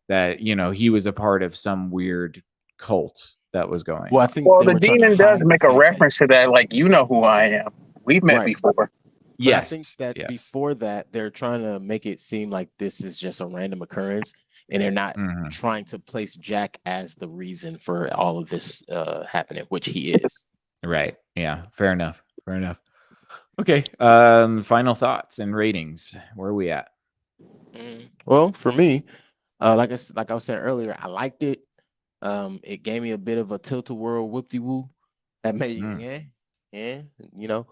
that, you know, he was a part of some weird cult that was going Well, I on. think Well, they the were trying to demon does hide the make a fact that reference to that, like, you know who I am. We've met right. before. But I think Yes. that Yes. before that, they're trying to make it seem like this is just a random occurrence, and they're not Mhm. trying to place Jack as the reason for all of this happening, which he is. Right. Yeah. Fair enough. Fair enough. Okay. Final thoughts and ratings. Where are we at? Well, for me, like I was saying earlier, I liked it. It gave me a bit of a tilt-a-whirl whoop-de-woo that made you, Mm. yeah, you know.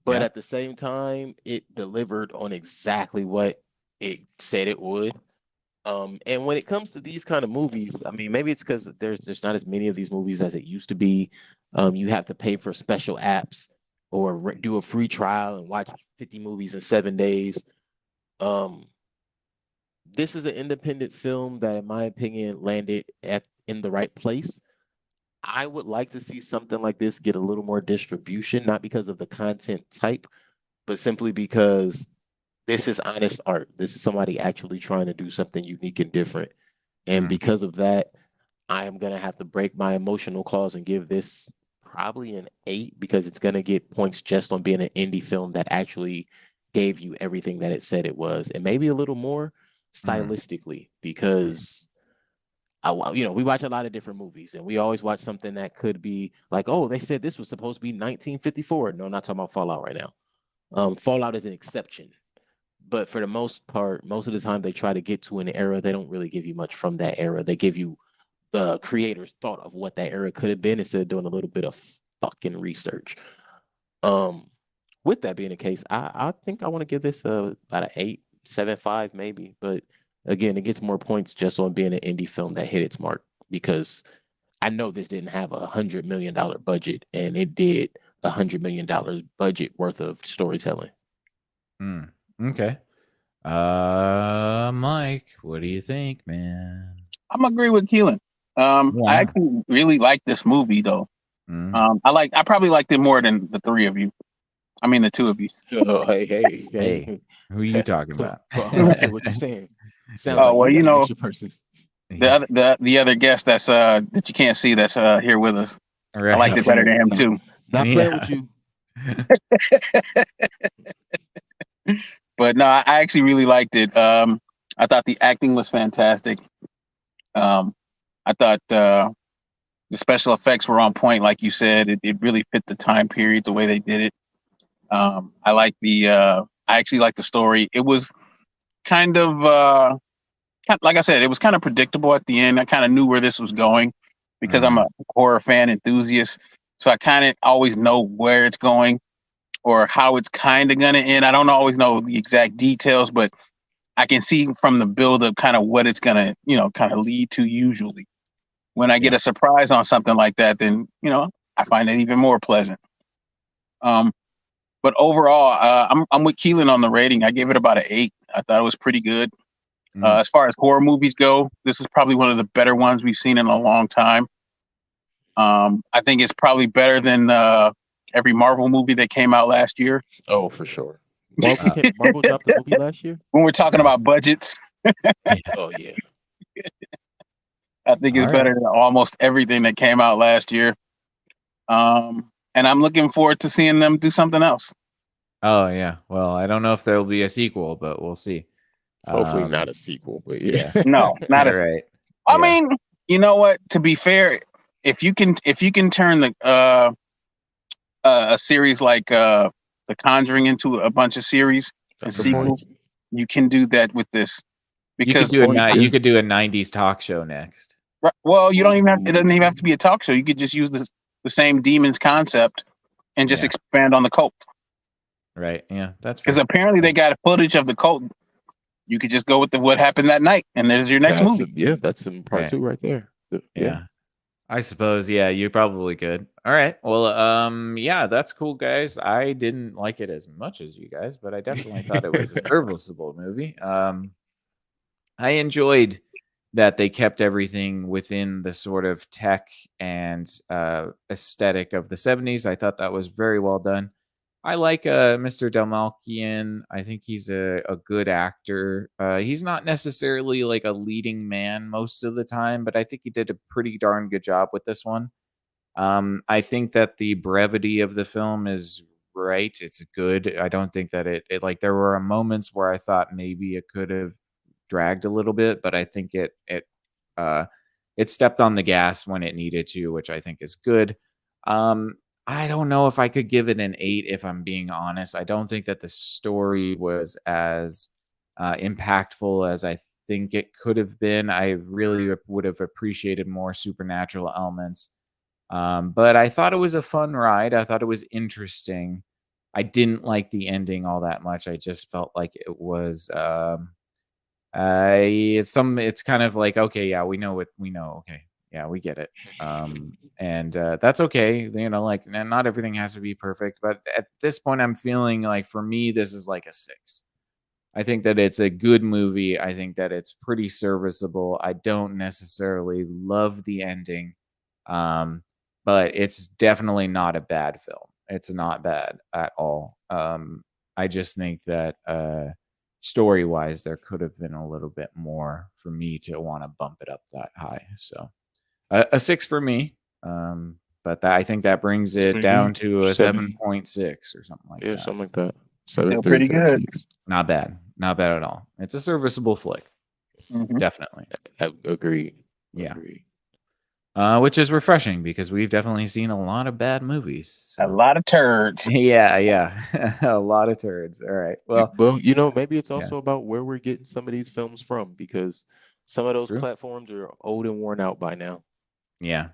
But Yeah. at the same time, it delivered on exactly what it said it would. And when it comes to these kind of movies, I mean, maybe it's because there's not as many of these movies as it used to be. You have to pay for special apps or do a free trial and watch 50 movies in 7 days. Um, this is an independent film that, in my opinion, landed in the right place. I would like to see something like this get a little more distribution, not because of the content type, but simply because this is honest art. This is somebody actually trying to do something unique and different. And Mm. because of that, I am gonna have to break my emotional clause and give this probably an 8 because it's gonna get points just on being an indie film that actually gave you everything that it said it was, and maybe a little more stylistically because we watch a lot of different movies, and we always watch something that could be like, oh, they said this was supposed to be 1954. No, I'm not talking about Fallout right now. Fallout is an exception, but for the most part, most of the time they try to get to an era. They don't really give you much from that era. They give you the creator's thought of what that era could have been instead of doing a little bit of fucking research. Um, with that being the case, I think I want to give this about an 8.75 maybe, but again, it gets more points just on being an indie film that hit its mark because I know this didn't have $100 million budget, and it did $100 million budget worth of storytelling. Mm. Okay. Mike, what do you think, man? I'm agree with Keelan. I Yeah. actually really like this movie though. Mm. I probably liked it more than the three of you. I mean the two of you. Oh, hey. Hey, who are you talking about? I see what you're saying. Sounds Yeah. like Well, you you got an know, extra person. Yeah. the other guest that you can't see that's here with us. Right. I liked it better than him too. Not playing with you. But no, I actually really liked it. I thought the acting was fantastic. I thought the special effects were on point, like you said. It really fit the time period the way they did it. I like I actually like the story. It was kind of like I said, it was kind of predictable at the end. I kind of knew where this was going because I'm a horror fan enthusiast, so I kind of always know where it's going or how it's kind of gonna end. I don't always know the exact details, but I can see from the build up kind of what it's gonna, kind of lead to usually. When I get a surprise on something like that, then, I find it even more pleasant. But overall, I'm with Keelan on the rating. I gave it about an 8. I thought it was pretty good. As far as horror movies go, this is probably one of the better ones we've seen in a long time. I think it's probably better than every Marvel movie that came out last year. Oh, for sure. Marvel dropped a movie last year? When we're talking about budgets, Oh, yeah. I think it's better than almost everything that came out last year. And I'm looking forward to seeing them do something else. Oh, yeah. Well, I don't know if there'll be a sequel, but we'll see. Hopefully not a sequel, but yeah. No, not right. I mean, you know what? To be fair, if you can turn the a series like The Conjuring into a bunch of series and sequels, you can do that with this. Because you could do a 90s talk show next. Well, you don't even have. It doesn't even have to be a talk show. You could just use the same demons concept and just expand on the cult. Right. Yeah, that's because apparently they got footage of the cult. You could just go with what happened that night, and there's your next movie. That's in part 2 right there. Yeah. I suppose, yeah, you probably could. All right. Well, yeah, that's cool, guys. I didn't like it as much as you guys, but I definitely thought it was a serviceable movie. I enjoyed that they kept everything within the sort of tech and aesthetic of the 70s. I thought that was very well done. I like Mr. Dalmalkian. I think he's a good actor. He's not necessarily like a leading man most of the time, but I think he did a pretty darn good job with this one. I think that the brevity of the film is right. It's good. I don't think that it like there were moments where I thought maybe it could have dragged a little bit, but I think uh it stepped on the gas when it needed to, which I think is good. Um, I don't know if I could give it an 8 if I'm being honest. I don't think that the story was as impactful as I think it could have been. I really would have appreciated more supernatural elements. But I thought it was a fun ride. I thought it was interesting. I didn't like the ending all that much. I just felt like it was it's kind of like, okay, yeah, we know what we know. Okay. Yeah, we get it. And that's okay. You know, like not everything has to be perfect, but at this point I'm feeling like for me this is like a 6. I think that it's a good movie. I think that it's pretty serviceable. I don't necessarily love the ending. But it's definitely not a bad film. It's not bad at all. I just think that story-wise, there could have been a little bit more for me to want to bump it up that high. So a 6 for me. But I think that brings it down to a 7.6 or something like that. Something like that. Still pretty good. Not bad. Not bad at all. It's a serviceable flick. Definitely. Agreed. Yeah. Agreed. Which is refreshing because we've definitely seen a lot of bad movies. So. A lot of turds. Yeah. A lot of turds. All right. Well, you know, maybe it's also about where we're getting some of these films from because some of those platforms are old and worn out by now. Yeah.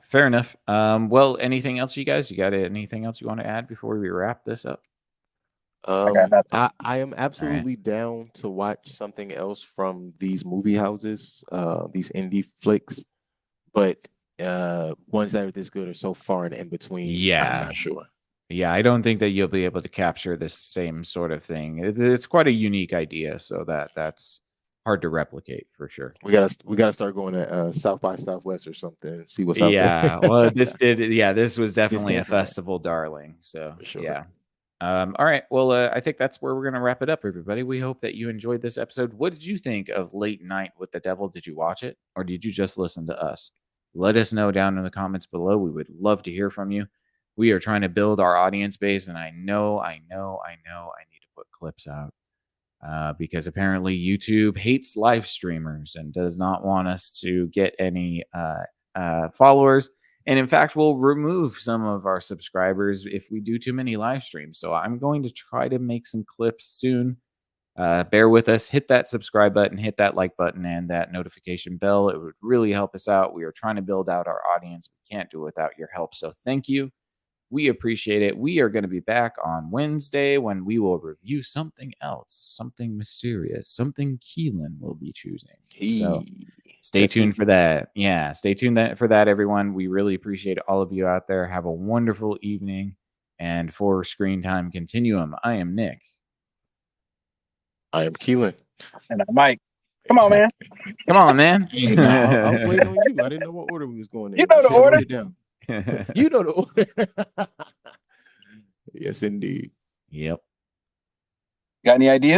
Fair enough. Well, anything else, you guys? You got anything else you want to add before we wrap this up? I am absolutely down to watch something else from these movie houses, these indie flicks, but ones that are this good are so far and in between. Yeah, I'm not sure. Yeah, I don't think that you'll be able to capture the same sort of thing. It's quite a unique idea, so that's hard to replicate for sure. We gotta start going to South by Southwest or something and see what's out there. Yeah, well, this was definitely a festival darling. So sure. Yeah. All right. Well, I think that's where we're going to wrap it up, everybody. We hope that you enjoyed this episode. What did you think of Late Night with the Devil? Did you watch it or did you just listen to us? Let us know down in the comments below. We would love to hear from you. We are trying to build our audience base, and I know I need to put clips out because apparently YouTube hates live streamers and does not want us to get any followers. And in fact, we'll remove some of our subscribers if we do too many live streams. So I'm going to try to make some clips soon. Bear with us. Hit that subscribe button, hit that like button, and that notification bell. It would really help us out. We are trying to build out our audience. We can't do it without your help. So thank you. We appreciate it. We are going to be back on Wednesday when we will review something else, something mysterious, something Keelan will be choosing. So stay tuned for that. Yeah, stay tuned for that, everyone. We really appreciate all of you out there. Have a wonderful evening. And for Screen Time Continuum, I am Nick. I am Keelan. And I'm Mike. Come on, man. Come on, man. I was waiting on you. I didn't know what order we was going in. You know the order. You know the order. Yes, indeed. Yep. Got any ideas?